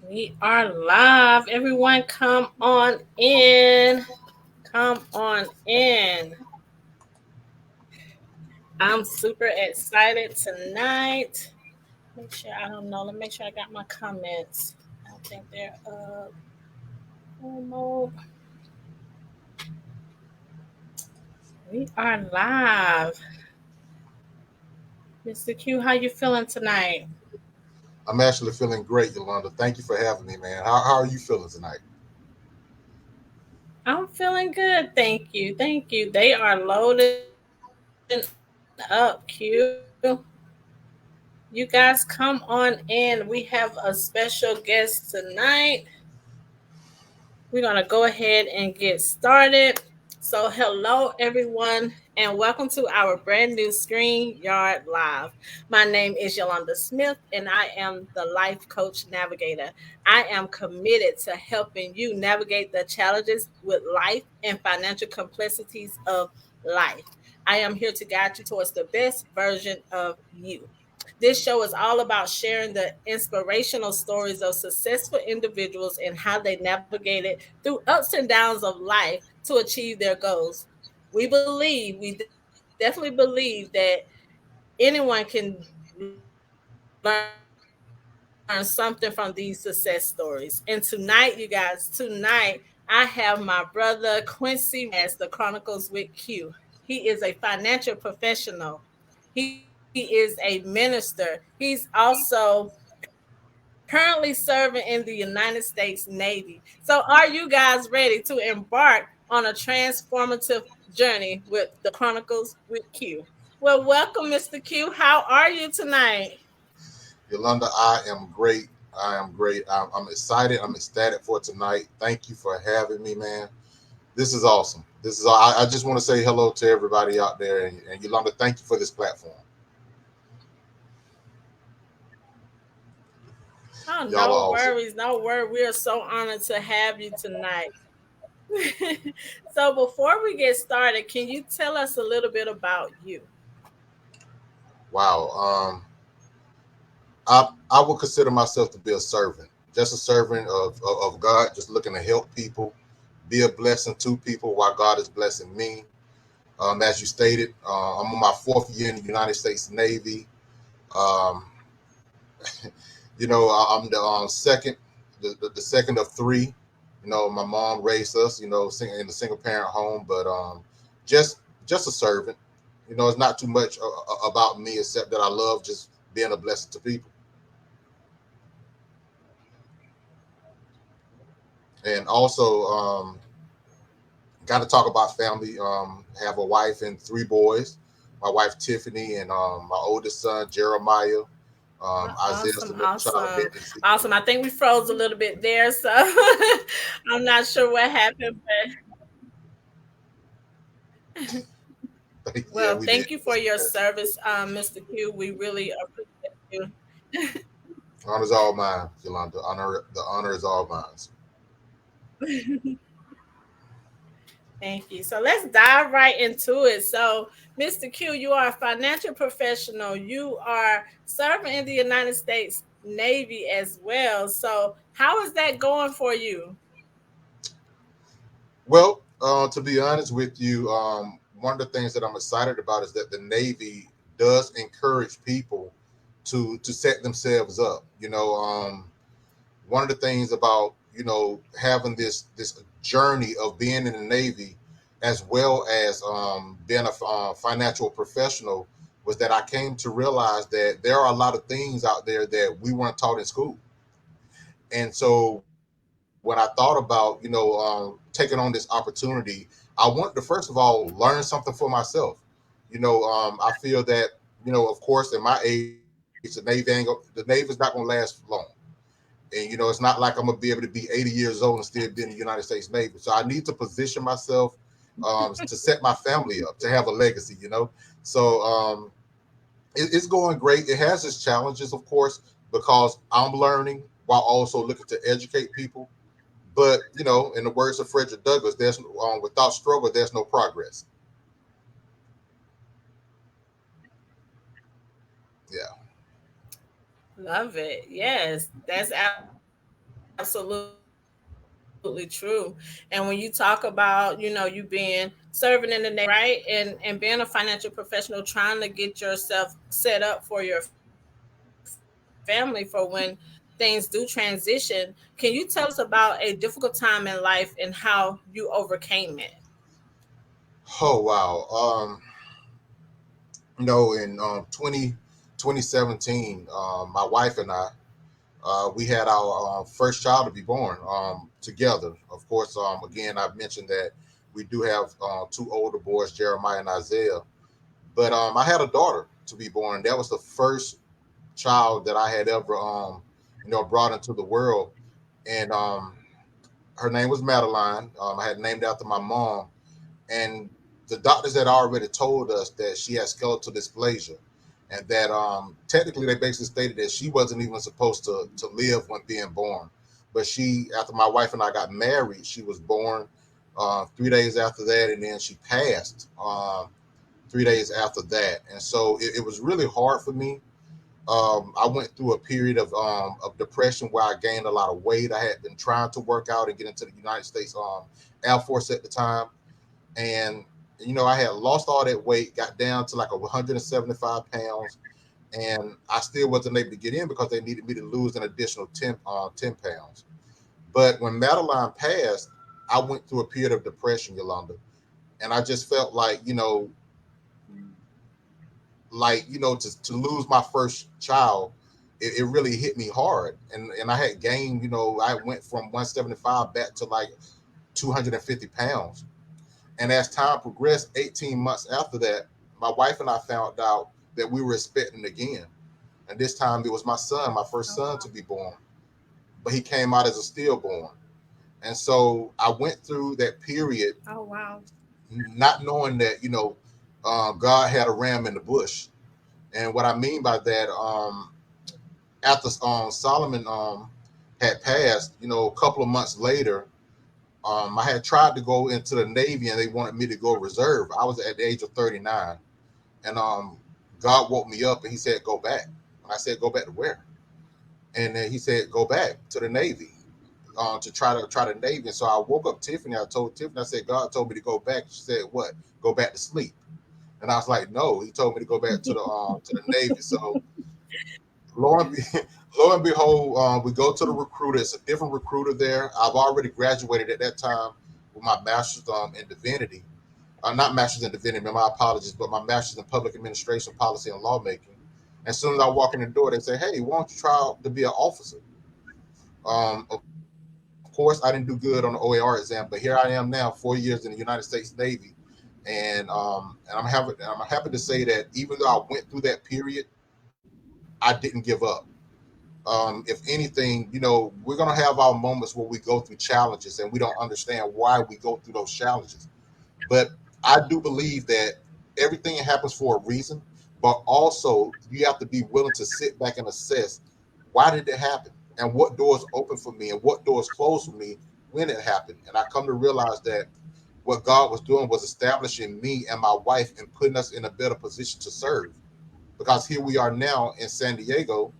We are live. Everyone, come on in. Come on in. I'm super excited tonight. Make sure I don't know. Let me make sure I got my comments. I don't think they're up. Promo. We are live. Mr. Q, how you feeling tonight? I'm actually feeling great, Yolanda. Thank you for having me, man. How are you feeling tonight? I'm feeling good. Thank you. Thank you. They are loading up, Q. You guys come on in. We have a special guest tonight. We're going to go ahead and get started. So, hello, everyone, and welcome to our brand new Screen Yard Live. My name is Yolanda Smith, and I am the Life Coach Navigator. I am committed to helping you navigate the challenges with life and financial complexities of life. I am here to guide you towards the best version of you. This show is all about sharing the inspirational stories of successful individuals and how they navigated through ups and downs of life to achieve their goals. We definitely believe that anyone can learn something from these success stories. And tonight, you guys, I have my brother Quincy Rhodes as the Chronicles with Q. He is a financial professional. He is a minister. He's also currently serving in the United States Navy. So, are you guys ready to embark on a transformative journey with the Chronicles with Q? Well, welcome, Mr. Q. How are you tonight? Yolanda, I am great. I am great. I'm excited. I'm ecstatic for tonight. Thank you for having me, man. This is awesome. I just want to say hello to everybody out there. And Yolanda, thank you for this platform. Oh, Y'all are no awesome. worries, no worries. We are so honored to have you tonight. So, before we get started, can you tell us a little bit about you? Wow. I would consider myself to be a servant, just a servant of God, just looking to help people, be a blessing to people while God is blessing me. As you stated, I'm on my fourth year in the United States Navy. Um, I'm the second, the second of three. My mom raised us, in a single parent home, but just just a servant. It's not too much about me except that I love just being a blessing to people. And also, got to talk about family. Have a wife and three boys. My wife Tiffany and my oldest son Jeremiah. Isaiah's Awesome, the middle child, and then awesome, awesome. I think we froze a little bit there, so I'm not sure what happened, but yeah, well, we did. thank you for your service, Mr. Q. We really appreciate Honor's all mine, Yolanda. The honor is all mine. you. Thank you. So let's dive right into it. So, Mr. Q, you are a financial professional. You are serving in the United States Navy as well. So, how is that going for you? Well, to be honest with you, one of the things that I'm excited about is that the Navy does encourage people to set themselves up. One of the things about having this journey of being in the Navy, as well as being a financial professional, was that I came to realize that there are a lot of things out there that we weren't taught in school. And so when I thought about taking on this opportunity, I want to first of all learn something for myself. I feel that of course, in my age, the Navy the Navy is not going to last long. And it's not like I'm gonna be able to be 80 years old and still be in the United States Navy. So I need to position myself to set my family up to have a legacy. So it's going great. It has its challenges, of course, because I'm learning while also looking to educate people. But in the words of Frederick Douglass, there's without struggle, there's no progress. Yeah. Love it. Yes, that's absolutely right. Absolutely true. And when you talk about, you being serving in the Navy, right? And being a financial professional, trying to get yourself set up for your family for when things do transition. Can you tell us about a difficult time in life and how you overcame it? Oh wow. In 2017, my wife and I, we had our first child to be born together. Of course, again, I've mentioned that we do have two older boys, Jeremiah and Isaiah. But I had a daughter to be born. That was the first child that I had ever, brought into the world. And her name was Madeline. I had named after my mom. And the doctors had already told us that she had skeletal dysplasia, and that technically they basically stated that she wasn't even supposed to live when being born. But she, after my wife and I got married, she was born 3 days after that, and then she passed 3 days after that. And so it was really hard for me. I went through a period of depression where I gained a lot of weight. I had been trying to work out and get into the United States Air Force at the time, and I had lost all that weight, got down to like 175 pounds, and I still wasn't able to get in because they needed me to lose an additional 10 pounds. But when Madeline passed, I went through a period of depression, Yolanda, and I just felt to lose my first child, it really hit me hard, and I had gained, I went from 175 back to like 250 pounds. And as time progressed, 18 months after that, my wife and I found out that we were expecting again. And this time it was my son, my first son to be born. But he came out as a stillborn. And so I went through that period Oh, wow. not knowing that, God had a ram in the bush. And what I mean by that, after Solomon had passed, a couple of months later, I had tried to go into the Navy and they wanted me to go reserve. I was at the age of 39. And God woke me up and he said, go back. And I said, go back to where? And then he said, go back to the Navy to try the Navy. And so I woke up Tiffany. I told Tiffany, I said, God told me to go back. She said, what? Go back to sleep. And I was like, no, he told me to go back to the Navy. So lo and, be, lo and behold, we go to the recruiter. It's a different recruiter there. I've already graduated at that time with my master's in divinity. Not master's in divinity, my apologies, but my master's in public administration, policy, and lawmaking. As soon as I walk in the door, they say, "Hey, why don't you try out to be an officer?" Of course, I didn't do good on the OAR exam, but here I am now, 4 years in the United States Navy, and I'm happy to say that even though I went through that period, I didn't give up. If anything, we're gonna have our moments where we go through challenges and we don't understand why we go through those challenges. But I do believe that everything happens for a reason, but also you have to be willing to sit back and assess why did it happen and what doors open for me and what doors closed for me when it happened. And I come to realize that what God was doing was establishing me and my wife and putting us in a better position to serve. Because here we are now in San Diego,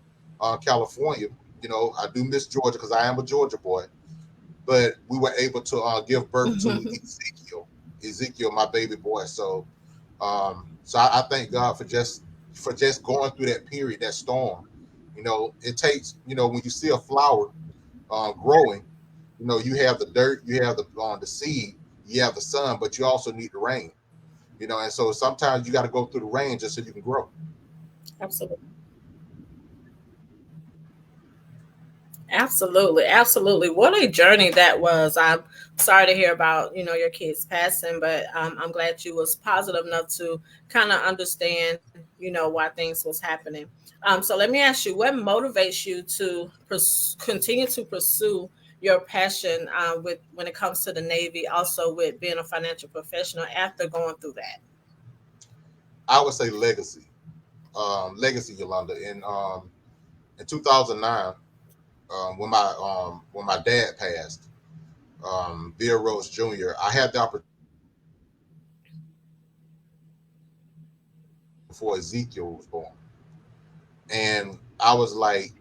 California. I do miss Georgia because I am a Georgia boy, but we were able to give birth to Ezekiel, my baby boy. So I thank God for just going through that period, that storm. It takes, when you see a flower growing, you have the dirt, you have the seed, you have the sun, but you also need the rain. And so sometimes you got to go through the rain just so you can grow. Absolutely, absolutely. What a journey that was. I'm sorry to hear about your kids passing, but I'm glad you was positive enough to kind of understand why things was happening. So let me ask you, what motivates you to continue to pursue your passion with when it comes to the Navy, also with being a financial professional after going through that? I would say legacy, legacy, Yolanda. In 2009, when my dad passed, Rhodes Jr., I had the opportunity to work in the Navy before Ezekiel was born, and I was like,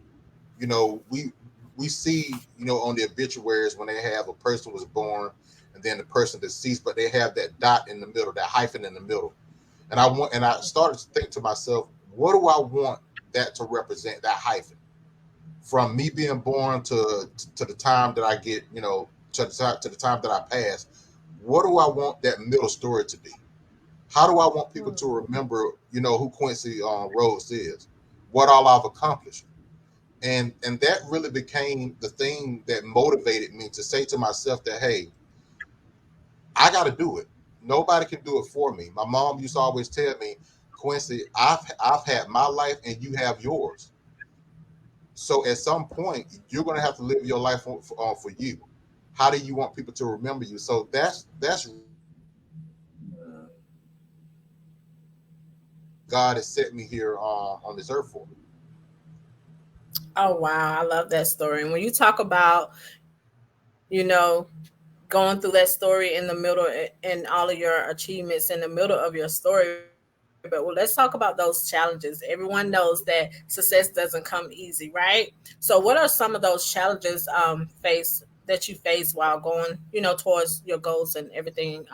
we we see, on the obituaries when they have a person was born and then the person deceased, but they have that dot in the middle, that hyphen in the middle. And I started to think to myself, what do I want that to represent, that hyphen? From me being born to the time that I get, to the time that I pass, what do I want that middle story to be? How do I want people to remember, who Quincy Rhodes is, what all I've accomplished? And that really became the thing that motivated me to say to myself that, hey, I got to do it. Nobody can do it for me. My mom used to always tell me, Quincy, I've had my life and you have yours. So at some point, you're going to have to live your life for you. How do you want people to remember you? So that's really God has set me here on this earth for. Oh wow, I love that story. And when you talk about, going through that story in the middle and all of your achievements in the middle of your story, but well, let's talk about those challenges. Everyone knows that success doesn't come easy, right? So what are some of those challenges that you face while going, towards your goals and everything,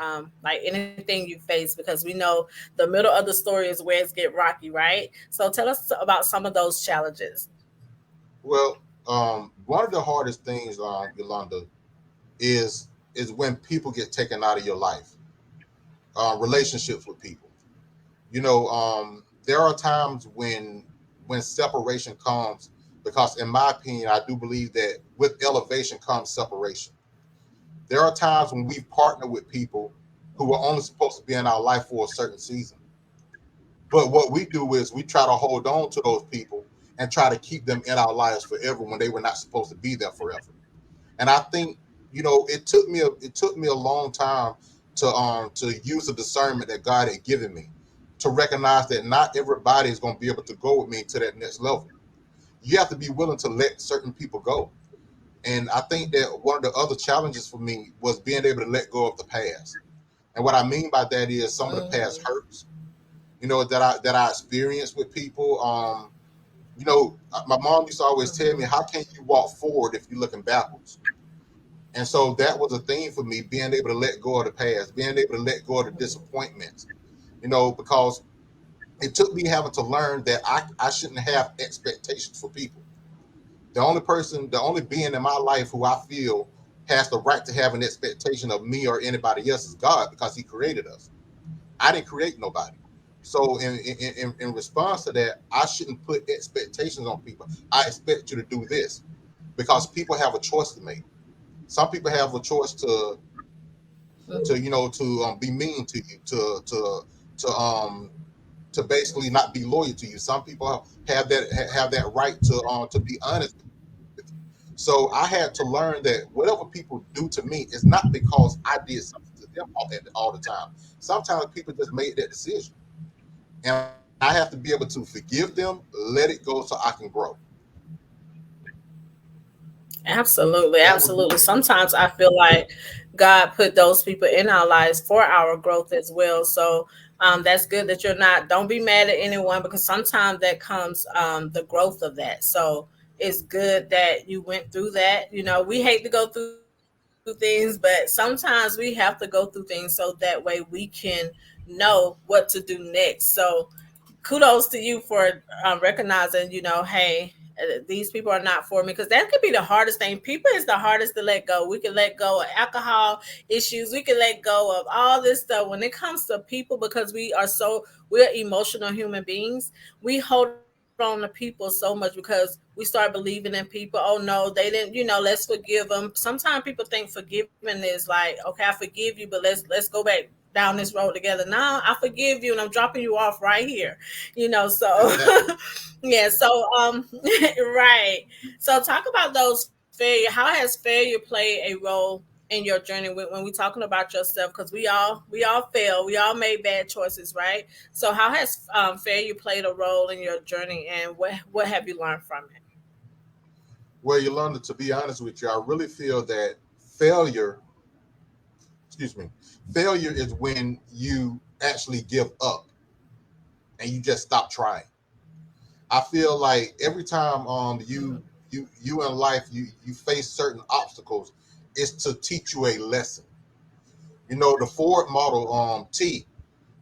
like anything you face, because we know the middle of the story is where it's get rocky, right? So tell us about some of those challenges. Well, one of the hardest things, Yolanda, is when people get taken out of your life, relationships with people. There are times when separation comes, because in my opinion, I do believe that with elevation comes separation. There are times when we partner with people who are only supposed to be in our life for a certain season. But what we do is we try to hold on to those people and try to keep them in our lives forever when they were not supposed to be there forever. And I think, it took me a long time to use the discernment that God had given me to recognize that not everybody is going to be able to go with me to that next level. You have to be willing to let certain people go. And I think that one of the other challenges for me was being able to let go of the past. And what I mean by that is some of the past Mm, hurts, that I experienced with people. My mom used to always tell me, "How can you walk forward if you're looking backwards?" And so that was a thing for me, being able to let go of the past, being able to let go of the disappointments, because it took me having to learn that I shouldn't have expectations for people. The only being in my life who I feel has the right to have an expectation of me or anybody else is God, because He created us. I didn't create nobody. So in response to that, I shouldn't put expectations on people. I expect you to do this, because people have a choice to make. Some people have a choice to be mean to you, to basically not be loyal to you. Some people have that right to be honest with you. So I had to learn that whatever people do to me is not because I did something to them all the time. Sometimes people just made that decision, and I have to be able to forgive them, let it go, so I can grow. absolutely, That was absolutely. really Sometimes I feel like God put those people in our lives for our growth as well. So that's good that you're not. Don't be mad at anyone, because sometimes that comes the growth of that. So it's good that you went through that. We hate to go through things, but sometimes we have to go through things so that way we can know what to do next. So kudos to you for recognizing, hey, these people are not for me, because that could be the hardest thing. People is the hardest to let go. We can let go of alcohol issues. We can let go of all this stuff when it comes to people, because we're emotional human beings. We hold on to people so much because we start believing in people. Oh no, they didn't. Let's forgive them. Sometimes people think forgiving is like, okay, I forgive you, but let's go back down this road together. Now I forgive you and I'm dropping you off right here. So yeah, so right. So talk about those failure. How has failure played a role in your journey when we talking about yourself? Because we all fail. We all made bad choices, right? So how has failure played a role in your journey, and what have you learned from it? well, Yolanda. To be honest with you, I really feel that failure, excuse me, failure is when you actually give up and you just stop trying. I feel like every time you in life, you face certain obstacles, is to teach you a lesson. You know, the Ford Model T,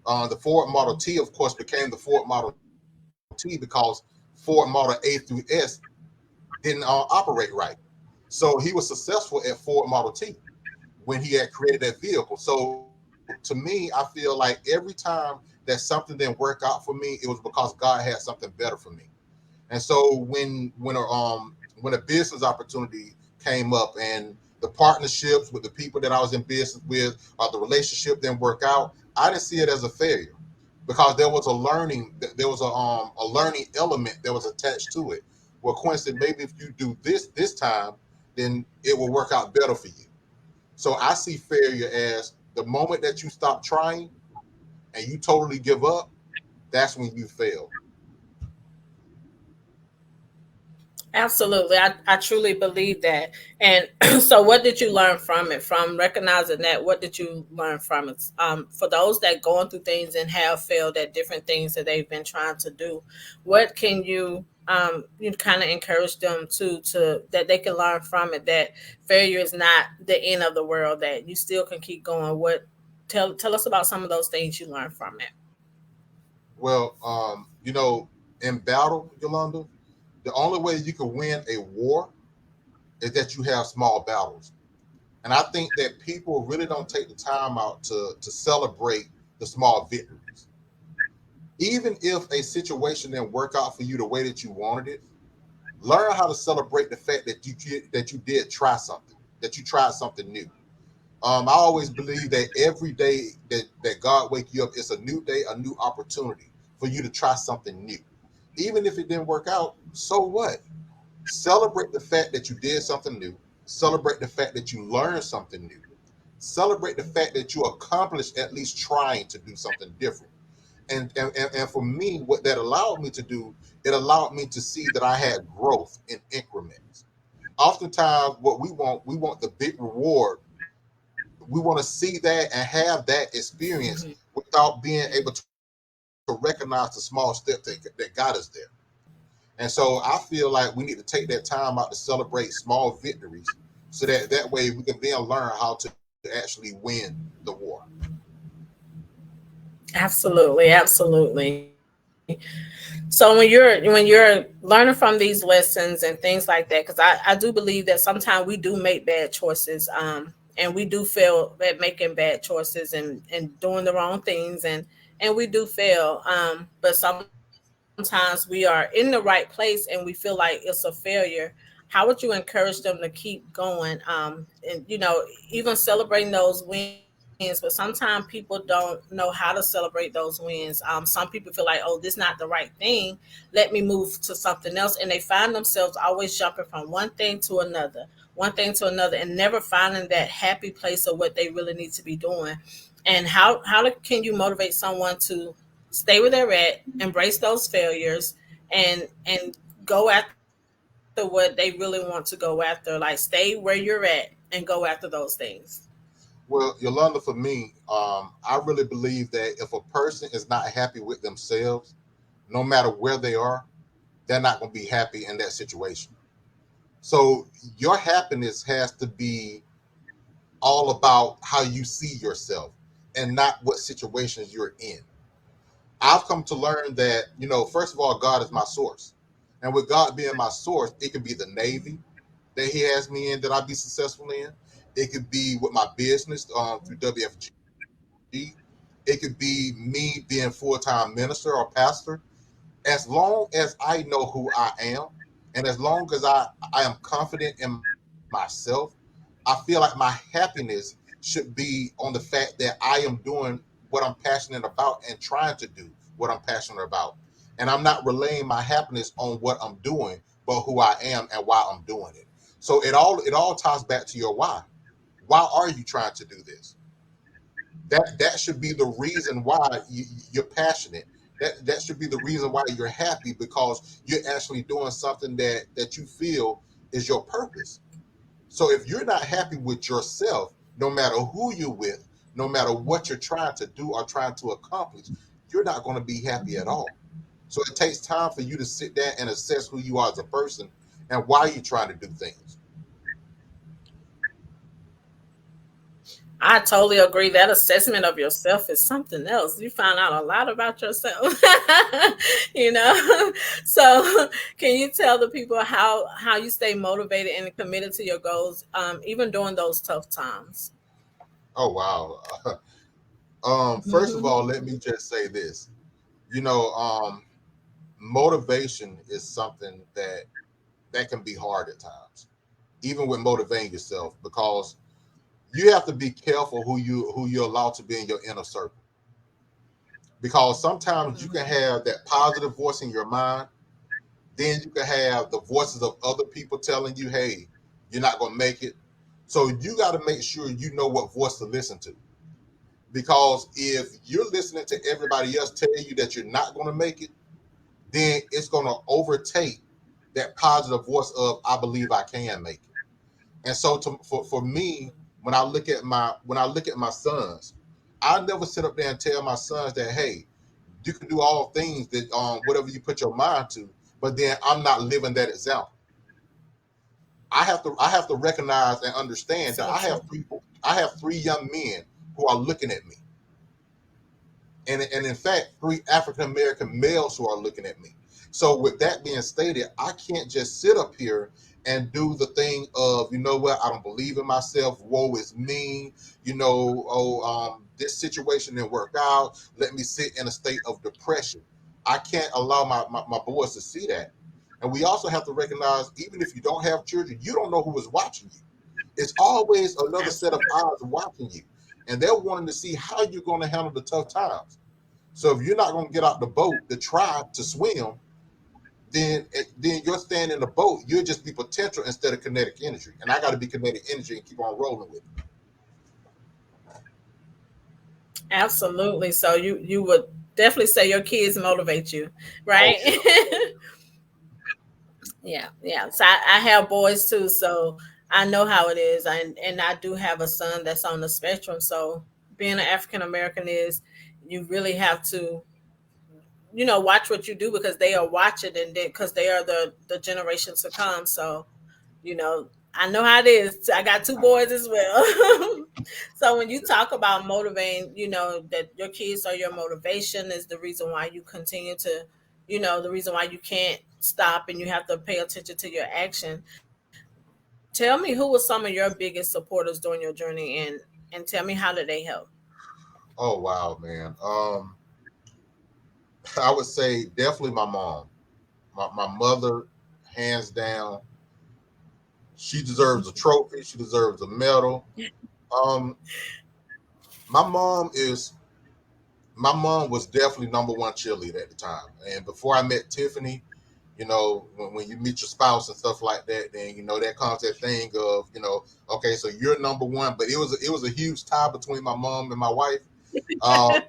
the Ford Model T, of course, became the Ford Model T because Ford Model A through S didn't operate right. So he was successful at Ford Model T when he had created that vehicle. So to me, I feel like every time that something didn't work out for me, it was because God had something better for me. And so when a business opportunity came up and the partnerships with the people that I was in business with, or the relationship didn't work out, I didn't see it as a failure because there was a learning element that was attached to it. Well, Quincy, maybe if you do this time, then it will work out better for you. So I see failure as the moment that you stop trying and you totally give up, that's when you fail. Absolutely. I truly believe that. And so what did you learn from it? From recognizing that, what did you learn from it? For those that going through things and have failed at different things that they've been trying to do, what can you kind of encourage them to that they can learn from it, that failure is not the end of the world, that you still can keep going. What tell us about some of those things you learned from it. Well, in battle, Yolanda, the only way you can win a war is that you have small battles. And I think that people really don't take the time out to celebrate the small victories. Even if a situation didn't work out for you the way that you wanted it, learn how to celebrate the fact that you did try something, that you tried something new. I always believe that every day that God wake you up, it's a new day, a new opportunity for you to try something new. Even if it didn't work out, so what? Celebrate the fact that you did something new. Celebrate the fact that you learned something new. Celebrate the fact that you accomplished at least trying to do something different. And for me, what that allowed me to do, it allowed me to see that I had growth in increments. Oftentimes, what we want the big reward. We want to see that and have that experience Mhm. without being able to recognize the small steps that got us there. And so I feel like we need to take that time out to celebrate small victories so that way we can then learn how to actually win the war. Absolutely, absolutely. So when you're learning from these lessons and things like that, because I do believe that sometimes we do make bad choices, and we do fail at making bad choices and doing the wrong things, and we do fail. But sometimes we are in the right place and we feel like it's a failure. How would you encourage them to keep going? Even celebrating those wins, but sometimes people don't know how to celebrate those wins. Some people feel like, oh, this not the right thing. Let me move to something else, and they find themselves always jumping from one thing to another, and never finding that happy place of what they really need to be doing. And can you motivate someone to stay where they're at, embrace those failures, and go after what they really want to go after? Like, stay where you're at and go after those things. Well, Yolanda, for me, I really believe that if a person is not happy with themselves, no matter where they are, they're not going to be happy in that situation. So your happiness has to be all about how you see yourself and not what situations you're in. I've come to learn that, first of all, God is my source. And with God being my source, it could be the Navy that He has me in that I be successful in. It could be with my business through WFG. It could be me being full-time minister or pastor. As long as I know who I am, and as long as I am confident in myself, I feel like my happiness should be on the fact that I am doing what I'm passionate about and trying to do what I'm passionate about. And I'm not relaying my happiness on what I'm doing, but who I am and why I'm doing it. So it all ties back to your why. Why are you trying to do this? That should be the reason why you're passionate. That should be the reason why you're happy, because you're actually doing something that you feel is your purpose. So if you're not happy with yourself, no matter who you're with, no matter what you're trying to do or trying to accomplish, you're not going to be happy at all. So it takes time for you to sit there and assess who you are as a person and why you're trying to do things. I totally agree. That assessment of yourself is something else. You find out a lot about yourself. you know. So, can you tell the people how you stay motivated and committed to your goals, even during those tough times? Oh wow. First of all, let me just say this. You know, motivation is something that can be hard at times, even with motivating yourself, because you have to be careful who you allow to be in your inner circle. Because sometimes you can Mhm. have that positive voice in your mind, then you can have the voices of other people telling you, "Hey, you're not gonna make it." So you got to make sure you know what voice to listen to. Because if you're listening to everybody else tell you that you're not going to make it, then it's going to overtake that positive voice of "I believe I can make it." And so for me, when I look at my sons, I never sit up there and tell my sons that, "Hey, you can do all things that whatever you put your mind to," but then I'm not living that example. I have to recognize and understand that So I have true. three young men who are looking at me, and in fact, three African American males who are looking at me. So, with that being stated, I can't just sit up here and do the thing of, you know what, I don't believe in myself. Woe is me. This situation didn't work out. Let me sit in a state of depression. I can't allow my boys to see that. And we also have to recognize, even if you don't have children, you don't know who is watching you. It's always another set of Absolutely. eyes watching you, and they're wanting to see how you're going to handle the tough times. So if you're not going to get out the boat to try to swim, then you're staying in the boat. You'll just be potential instead of kinetic energy. And I got to be kinetic energy and keep on rolling with it. Absolutely. So you would definitely say your kids motivate you, Oh right? yeah. Yeah, yeah. So I have boys too, so I know how it is, and I do have a son that's on the spectrum. So being an African American is you really have to watch what you do because they are watching, and then because they are the generation to come. So I know how it is. I got two boys as well. So when you talk about motivating, that your kids are your motivation is the reason why you continue to, the reason why you can't stop and you have to pay attention to your action. Tell me who was some of your biggest supporters during your journey, and tell me how did they help? Oh wow, man. I would say definitely my mom. My mother, hands down, she deserves a trophy. She deserves a medal. Um, my mom is my mom was definitely number one cheerleader at the time. And before I met Tiffany, when you meet your spouse and stuff like that, then that comes that thing of, okay, so you're number one. But it was a huge tie between my mom and my wife. Uh,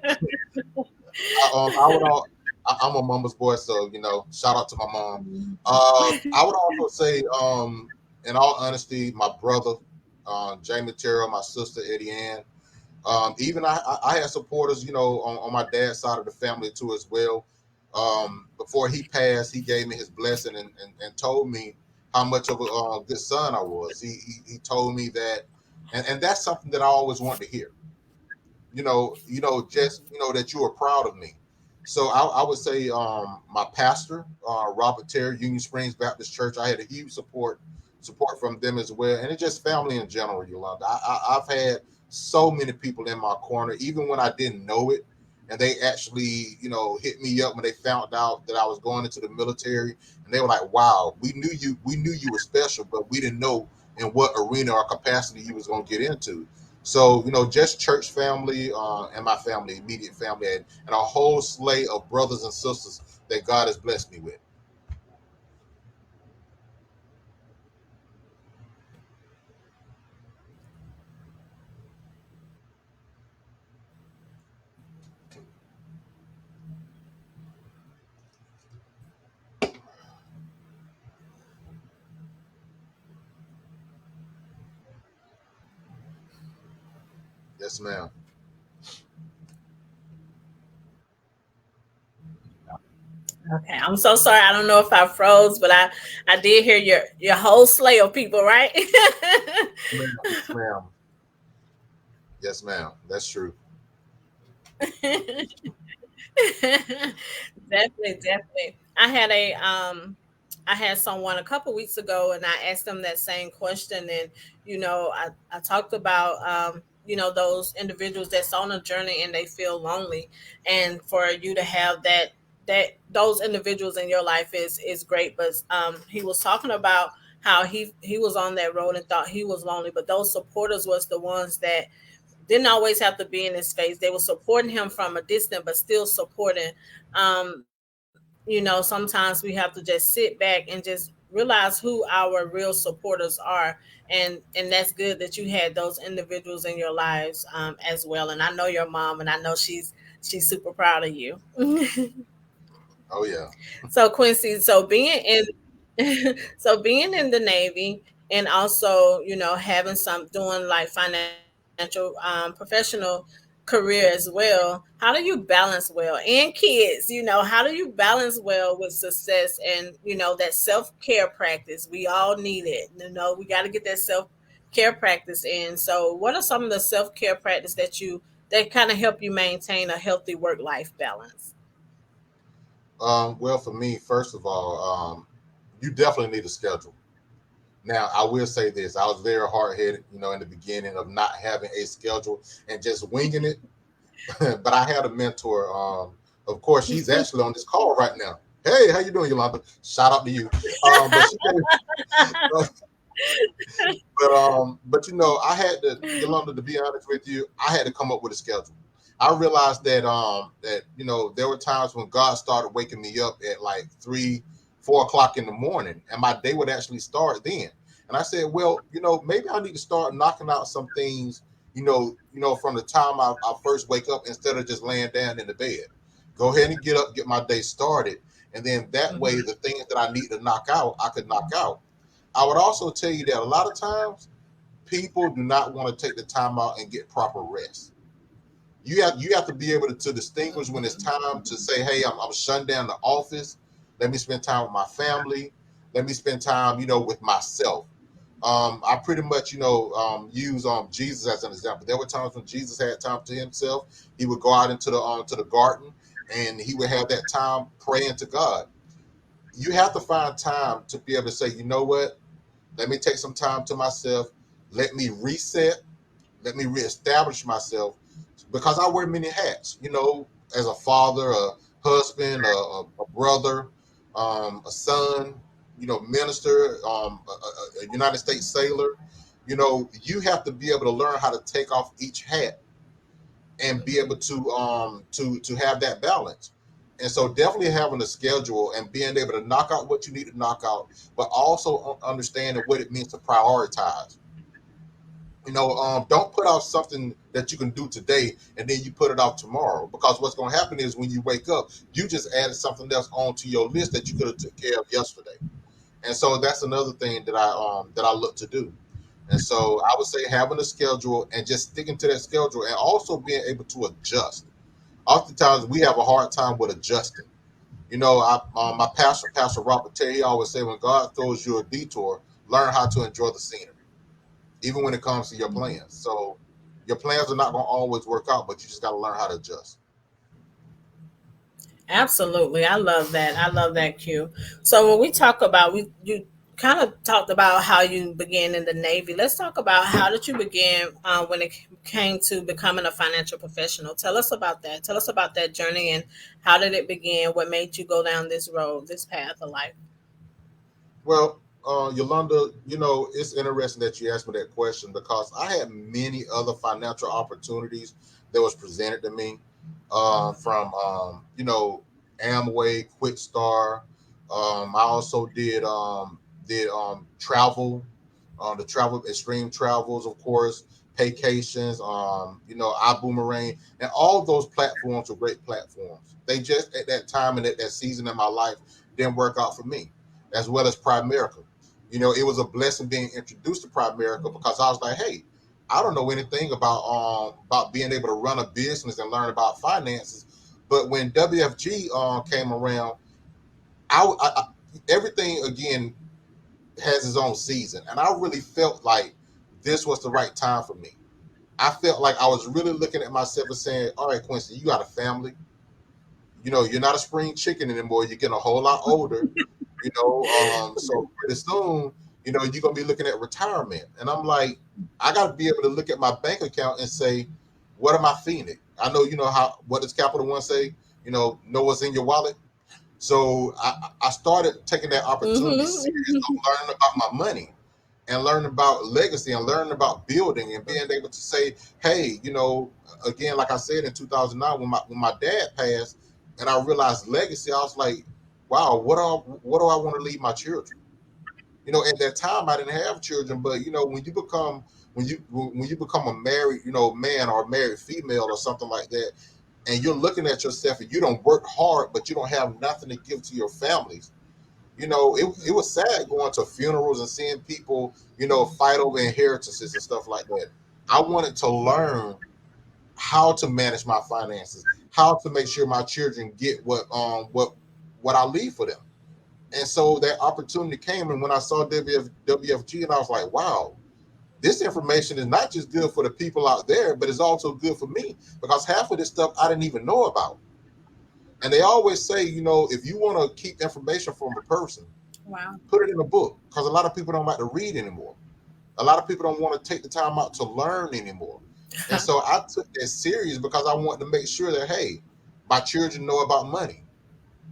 I would all I'm a mama's boy, so shout out to my mom. I would also say, in all honesty, my brother, Jamie Terrell, my sister Eddie Ann. Even I had supporters, on my dad's side of the family too as well. Before he passed, he gave me his blessing and told me how much of a good son I was. He told me that, and that's something that I always wanted to hear. Just that you are proud of me. So I would say, my pastor, Robert Terry, Union Springs Baptist Church. I had a huge support from them as well, and it's just family in general. Yolanda, I've had so many people in my corner, even when I didn't know it, and they actually hit me up when they found out that I was going into the military, and they were like, "Wow, we knew you were special, but we didn't know in what arena or capacity you was going to get into." So, just church family, and my family, immediate family, and a whole slate of brothers and sisters that God has blessed me with. Yes, ma'am. Okay, I'm so sorry. I don't know if I froze, but I did hear your whole slew of people, right? Ma'am. Yes, ma'am. Yes, ma'am. That's true. Definitely, definitely. I had someone a couple weeks ago, and I asked them that same question, and I talked about those individuals that's on a journey and they feel lonely, and for you to have that those individuals in your life is great. But he was talking about how he was on that road and thought he was lonely, but those supporters was the ones that didn't always have to be in his face. They were supporting him from a distance, but still supporting. Sometimes we have to just sit back and just realize who our real supporters are, and that's good that you had those individuals in your lives as well. And I know your mom, and I know she's super proud of you. Oh yeah. So Quincy, so being in the Navy, and also having some doing like financial professional career as well. How do you balance well, and kids? How do you balance well with success and that self care practice? We all need it. We got to get that self care practice in. So, what are some of the self care practice that kind of help you maintain a healthy work life balance? Well, for me, first of all, you definitely need a schedule. Now, I will say this: I was very hard headed, in the beginning of not having a schedule and just winging it. But I had a mentor. Of course, she's actually on this call right now. Hey, how you doing, Yolanda? Shout out to you. But she but I had to, Yolanda, to be honest with you, I had to come up with a schedule. I realized that there were times when God started waking me up at like 3, 4 o'clock in the morning, and my day would actually start then. And I said, well, maybe I need to start knocking out some things, from the time I first wake up instead of just laying down in the bed. Go ahead and get up, get my day started, and then that way the things that I need to knock out, I could knock out. I would also tell you that a lot of times people do not want to take the time out and get proper rest. You have to be able to distinguish when it's time to say, hey, I'm shutting down the office. Let me spend time with my family. Let me spend time, with myself. I pretty much, use Jesus as an example. There were times when Jesus had time to himself. He would go out into the garden, and he would have that time praying to God. You have to find time to be able to say, you know what? Let me take some time to myself. Let me reset. Let me reestablish myself because I wear many hats, as a father, a husband, a brother, a son, minister, a United States sailor. You have to be able to learn how to take off each hat and be able to have that balance. And so definitely having a schedule and being able to knock out what you need to knock out, but also understanding what it means to prioritize. Don't put off something that you can do today and then you put it off tomorrow. Because what's going to happen is when you wake up, you just added something else onto your list that you could have took care of yesterday. And so that's another thing that I look to do. And so I would say having a schedule and just sticking to that schedule and also being able to adjust. Oftentimes we have a hard time with adjusting. My Pastor Robert Terry, he always say when God throws you a detour, learn how to enjoy the scenery even when it comes to your plans. So your plans are not going to always work out, but you just got to learn how to adjust. Absolutely. I love that. I love that, Q. So when we talk about you kind of talked about how you began in the Navy. Let's talk about how did you begin when it came to becoming a financial professional. Tell us about that. Tell us about that journey and how did it begin? What made you go down this road, this path of life? Well, Yolanda, it's interesting that you asked me that question because I had many other financial opportunities that was presented to me from, Amway, Quick Star. I also did travel, the travel extreme travels, of course, vacations. I boomerang, and all those platforms were great platforms. They just at that time and at that season in my life didn't work out for me, as well as Primerica. It was a blessing being introduced to Primerica because I was like, hey, I don't know anything about being able to run a business and learn about finances. But when WFG came around, I everything again has its own season, and I really felt like this was the right time for me. I felt like I was really looking at myself and saying, "All right, Quincy, you got a family. You know, you're not a spring chicken anymore. You're getting a whole lot older. You know, so pretty soon, you know, you're gonna be looking at retirement." And I'm like, I got to be able to look at my bank account and say, "What am I feeding?" I know, you know how what does Capital One say? You know what's in your wallet. So I started taking that opportunity serious Mm-hmm. of learning about my money and learning about legacy and learning about building and being able to say, hey, you know, again, like I said in 2009 when my dad passed and I realized legacy, I was like, wow, what do I want to leave my children? You know, at that time I didn't have children, but you know, when you become a married, you know, man or a married female or something like that, and you're looking at yourself and you don't work hard, but you don't have nothing to give to your families. You know, it was sad going to funerals and seeing people, you know, fight over inheritances and stuff like that. I wanted to learn how to manage my finances, how to make sure my children get what I leave for them. And so that opportunity came, and when I saw WFG, and I was like, wow, this information is not just good for the people out there, but it's also good for me because half of this stuff I didn't even know about. And they always say, you know, if you want to keep information from a person, Wow. put it in a book because a lot of people don't like to read anymore. A lot of people don't want to take the time out to learn anymore. And so I took that serious because I wanted to make sure that, hey, my children know about money.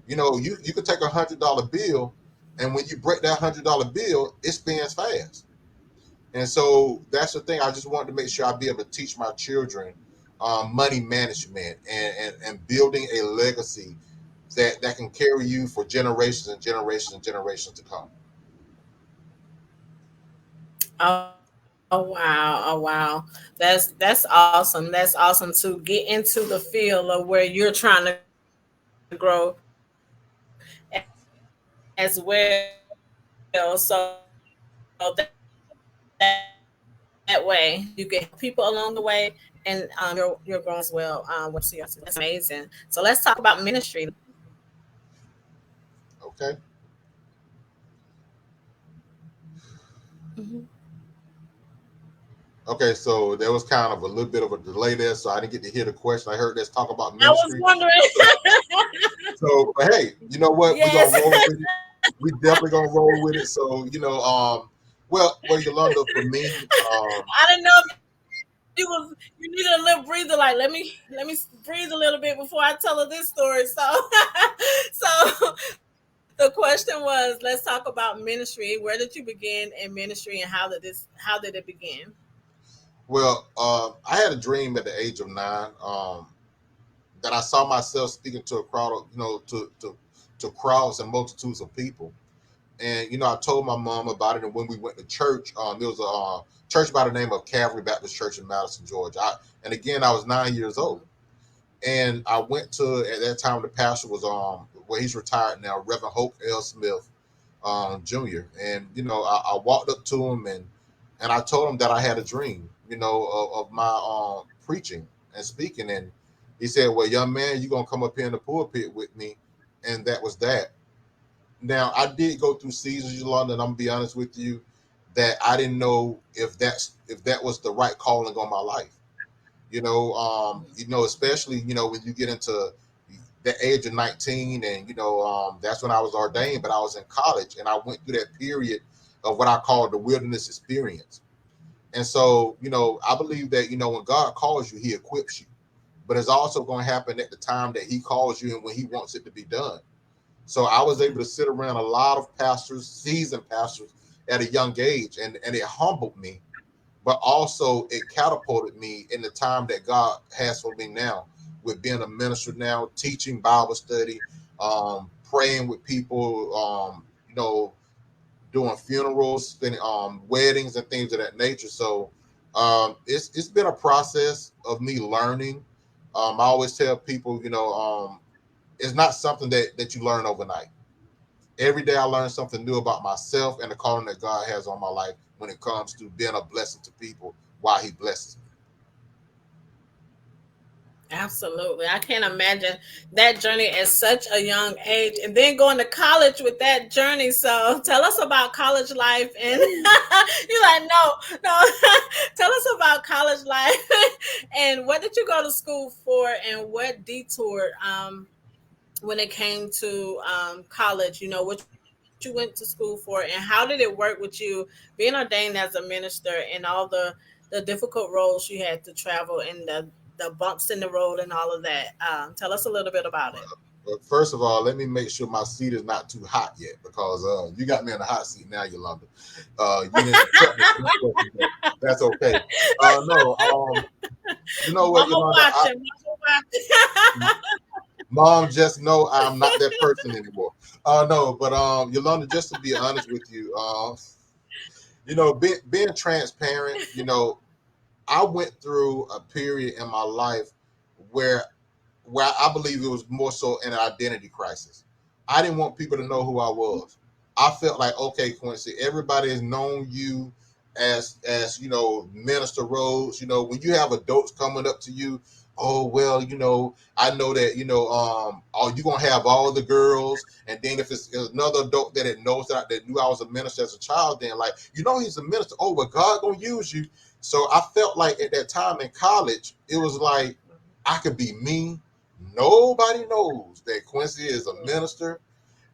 You know, you could take $100 bill, and when you break that $100 bill, it spends fast. And so that's the thing. I just wanted to make sure I'd be able to teach my children money management and building a legacy that can carry you for generations and generations and generations to come. Oh wow. Oh wow. That's awesome. That's awesome to get into the field of where you're trying to grow as well. So that way you can help people along the way and you can help people along the way and you're growing as well with your CRC. That's amazing. So let's talk about ministry. Okay. Mhm. Okay, so there was kind of a little bit of a delay there, so I didn't get to hear the question. I heard let's talk about I was ministry. wondering. So, but hey, you know what? We're Yes. gonna roll with it. We definitely gonna roll with it. So, well, Yolanda, for me, I didn't know if you needed a little breather. Like let me breathe a little bit before I tell her this story. So, so the question was, let's talk about ministry. Where did you begin in ministry, and how did it begin? I had a dream at the age of 9, that I saw myself speaking to a crowd of, to crowds and multitudes of people. And you know, I told my mom about it, and when we went to church, there was a church by the name of Calvary Baptist Church in Madison, Georgia. And again, I was 9 years old, and I went to at that time the pastor was well, he's retired now, Reverend Hope L. Smith, Jr. And you know, I walked up to him and I told him that I had a dream, you know, of my preaching and speaking, and he said, "Well, young man, you're gonna come up here in the pulpit with me," and that was that. Now I did go through seasons, Yolanda, and I'm gonna be honest with you, that I didn't know if that was the right calling on my life. Especially when you get into the age of 19, and that's when I was ordained, but I was in college and I went through that period of what I call the wilderness experience. And so, I believe that when God calls you, He equips you, but it's also going to happen at the time that He calls you and when He wants it to be done. So I was able to sit around a lot of pastors, seasoned pastors, at a young age, and it humbled me, but also it catapulted me in the time that God has for me now, with being a minister now, teaching Bible study, praying with people, doing funerals, spending weddings and things of that nature. So it's been a process of me learning. I always tell people, it's not something that you learn overnight. Every day I learn something new about myself and the calling that God has on my life when it comes to being a blessing to people while He blesses me. Absolutely. I can't imagine that journey at such a young age and then going to college with that journey. So tell us about college life. And you're like, no, no. Tell us about college life. And what did you go to school for and what detoured when it came to college, what you went to school for, and how did it work with you being ordained as a minister and all the difficult roads you had to travel and the bumps in the road and all of that. Tell us a little bit about it. But first of all, let me make sure my seat is not too hot yet because you got me in the hot seat now, Yolanda. You didn't prep me for this question, but that's okay. No, you know what, Mama Yolanda? watching, mama watching. Mom, just know I'm not that person anymore. No, but Yolanda, just to be honest with you, being transparent, I went through a period in my life where I believe it was more so an identity crisis. I didn't want people to know who I was. I felt like, okay, Quincy, everybody has known you as Minister Rhodes. When you have adults coming up to you, oh well, I know that oh, you're gonna have all the girls, and then if it's another adult that knows that knew I was a minister as a child, then like he's a minister. Oh, but God gonna use you. So I felt like at that time in college, it was like I could be me. Nobody knows that Quincy is a minister.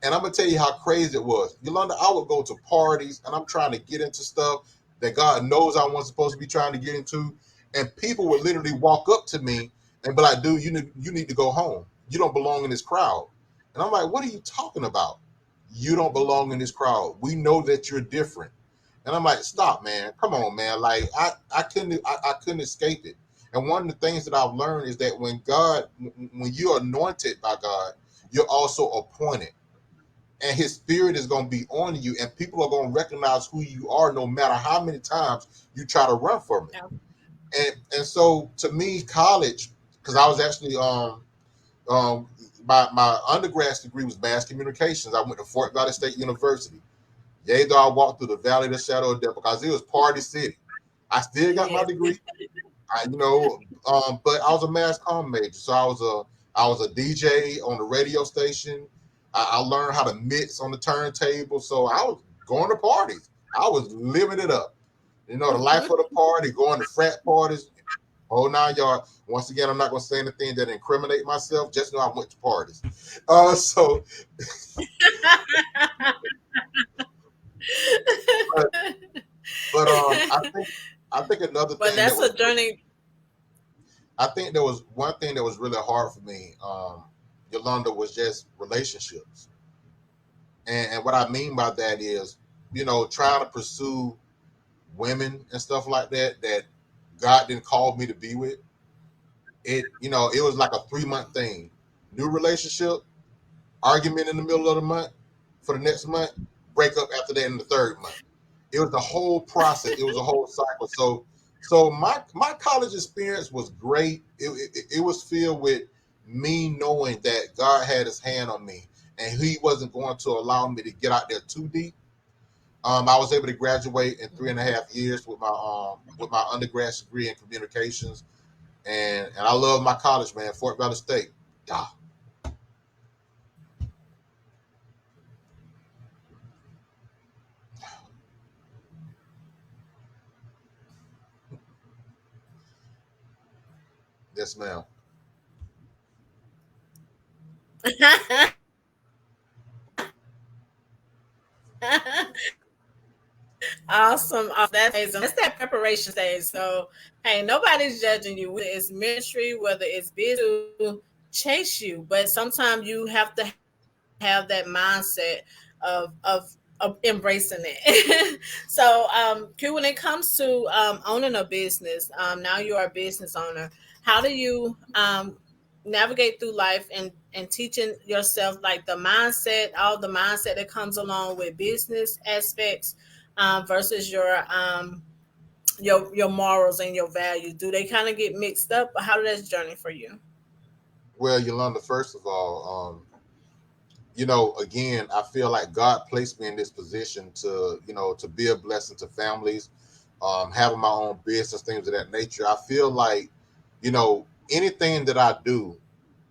And I'm gonna tell you how crazy it was. Yolanda, I would go to parties and I'm trying to get into stuff that God knows I wasn't supposed to be trying to get into. And people would literally walk up to me and be like, dude, you need to go home. You don't belong in this crowd. And I'm like, what are you talking about? You don't belong in this crowd. We know that you're different. And I'm like, stop, man. Come on, man. Like I couldn't escape it. And one of the things that I've learned is that when you're anointed by God, you're also appointed. And his spirit is going to be on you, and people are going to recognize who you are no matter how many times you try to run from it. And so to me, college, because I was actually um my undergrad degree was mass communications. I went to Fort Valley State University. Yea, though I walked through the valley of the shadow of death because it was party city. I still got my Yes. degree. But I was a mass comm major, so I was a DJ on the radio station. I learned how to mix on the turntable, so I was going to parties. I was living it up. The life of the party, going to frat parties, whole 9 yards. Once again, I'm not going to say anything that incriminate myself. Just know I went to parties. So, but, but I think another But thing that that's was a journey. I think there was one thing that was really hard for me, Yolanda, was just relationships. And what I mean by that is, trying to pursue women and stuff like that God didn't call me to be with. It was like a 3 month thing. New relationship, argument in the middle of the month for the next month, break up after that in the third month. It was the whole process. It was a whole cycle. So my college experience was great. It was filled with me knowing that God had His hand on me, and He wasn't going to allow me to get out there too deep. I was able to graduate in 3.5 years with my undergrad degree in communications, and I love my college, man, Fort Valley State. Yeah, yes, ma'am. Awesome. That's amazing. That's that preparation stage. So, hey, nobody's judging you, whether it's ministry, whether it's business, to chase you. But sometimes you have to have that mindset of embracing it. So, Q, when it comes to owning a business, now you are a business owner. How do you navigate through life and teaching yourself like the mindset, all the mindset that comes along with business aspects versus your morals and your values? Do they kind of get mixed up, or how did that journey for you? Well, Yolanda, first of all, again, I feel like God placed me in this position to be a blessing to families, having my own business, things of that nature. I feel like, you know, anything that I do,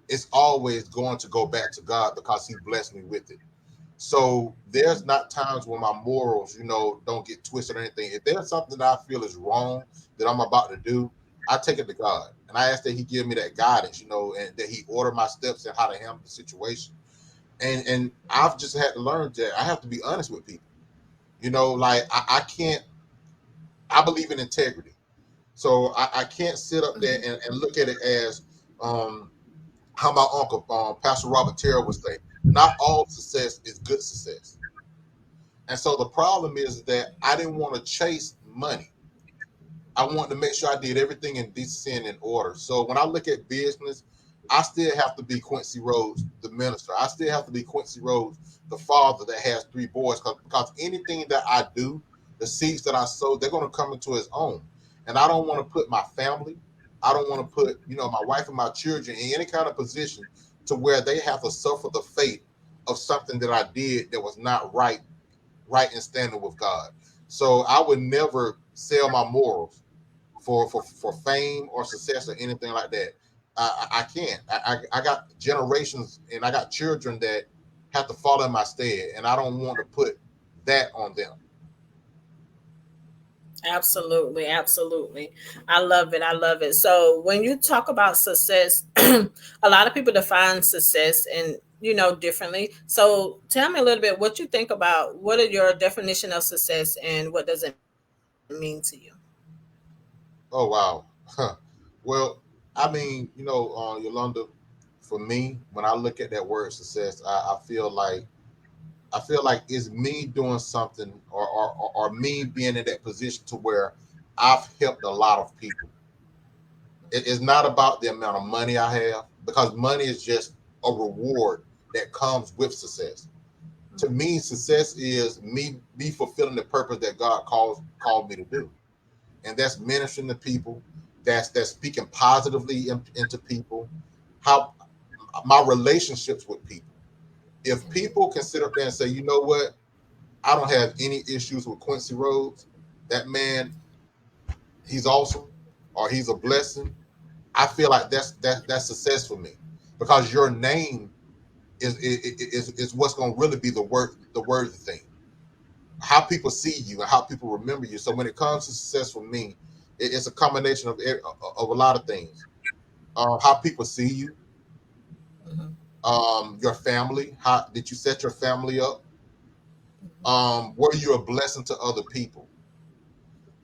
it's always going to go back to God because He blessed me with it. So there's not times when my morals, don't get twisted or anything. If there's something that I feel is wrong that I'm about to do, I take it to God and I ask that He give me that guidance, and that He order my steps and how to handle the situation. And I've just had to learn that I have to be honest with people. Like I can't. I believe in integrity, so I can't sit up there and look at it as um, how my uncle, Pastor Robert Terrell, would say, not all success is good success. And so the problem is that I didn't want to chase money. I wanted to make sure I did everything in decency and in order. So when I look at business, I still have to be Quincy Rhodes, the minister. I still have to be Quincy Rhodes, the father that has three boys. Because anything that I do, the seeds that I sow, they're going to come into his own. And I don't want to put my family, I don't want to put, my wife and my children in any kind of position to where they have to suffer the fate of something that I did that was not right in standing with God. So I would never sell my morals for fame or success or anything like that. I can't. I got generations and I got children that have to follow in my stead, and I don't want to put that on them. Absolutely, absolutely. I love it. I love it. So when you talk about success, a lot of people define success and differently. So tell me a little bit what you think about what are your definition of success and what does it mean to you? Oh wow. Well, I mean, Yolanda, for me, when I look at that word success, I feel like it's me doing something or me being in that position to where I've helped a lot of people. It is not about the amount of money I have because money is just a reward that comes with success. To me, success is me fulfilling the purpose that God called me to do, and that's ministering to people. That's speaking positively into people. How my relationships with people. If people can sit up there and say, you know what, I don't have any issues with Quincy Rhodes. That man, he's awesome, or he's a blessing. I feel like that's success for me because your name is what's going to really be the worthy thing. How people see you and how people remember you. So when it comes to success for me, it's a combination of a lot of things. How people see you, your family. How did you set your family up? Were you a blessing to other people?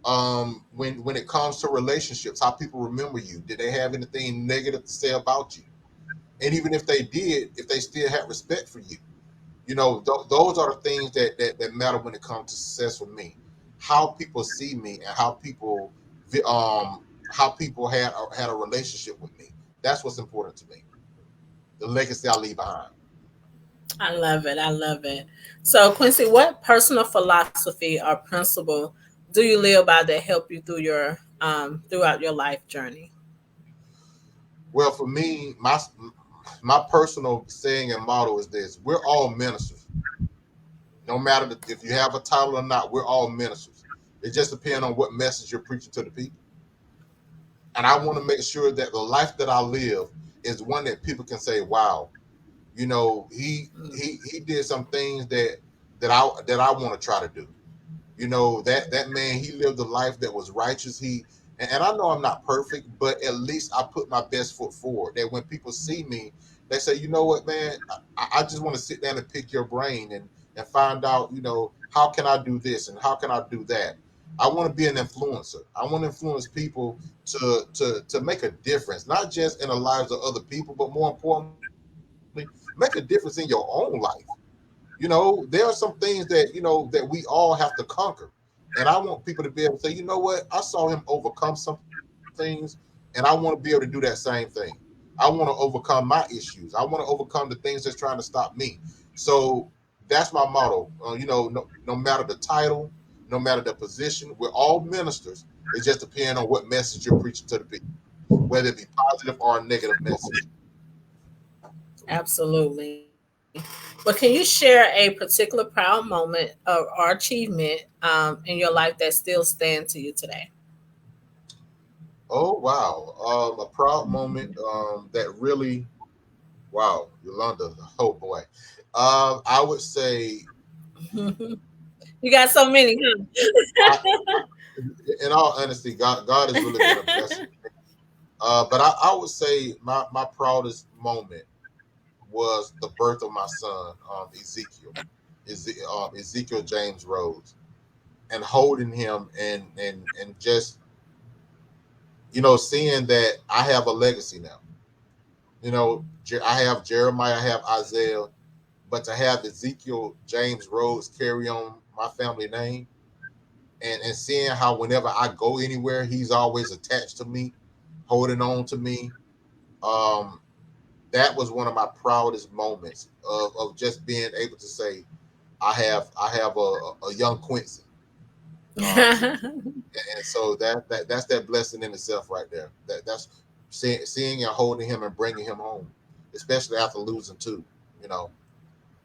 When it comes to relationships, how people remember you. Did they have anything negative to say about you? And even if they did, if they still had respect for you, those are the things that matter when it comes to success for me. How people see me and how people had a relationship with me. That's what's important to me. The legacy I leave behind. I love it. I love it. So Quincy, what personal philosophy or principle do you live by that help you throughout your life journey? Well, for me, my personal saying and motto is this: we're all ministers. No matter if you have a title or not, we're all ministers. It just depends on what message you're preaching to the people. And I want to make sure that the life that I live is one that people can say, "Wow, he did some things that I want to try to do." That man, he lived a life that was righteous. And I know I'm not perfect, but at least I put my best foot forward. That when people see me, they say, you know what, man, I just want to sit down and pick your brain and find out, how can I do this and how can I do that. I want to be an influencer. I want to influence people to make a difference, not just in the lives of other people, but more importantly, make a difference in your own life. There are some things that we all have to conquer. And I want people to be able to say, you know what, I saw him overcome some things, and I want to be able to do that same thing. I want to overcome my issues. I want to overcome the things that's trying to stop me. So that's my motto. No matter the title, no matter the position, we're all ministers. It just depends on what message you're preaching to the people, whether it be positive or a negative message. Absolutely. But can you share a particular proud moment or achievement in your life that still stand to you today? Oh wow, a proud moment Mhm. that really, wow, Yolanda. Oh boy, I would say, You got so many, I, huh? in all honesty, God has really been a blessing. But I would say my proudest moment was the birth of my son, Ezekiel, Ezekiel James Rhodes, and holding him and just seeing that I have a legacy now. I have Jeremiah, I have Isaiah, but to have Ezekiel James Rhodes carry on my family name, and seeing how whenever I go anywhere, he's always attached to me, holding on to me. Um, that was one of my proudest moments of just being able to say I have a young Quincy. And so that's that blessing in itself right there. That's seeing and holding him and bringing him home, especially after losing two. You know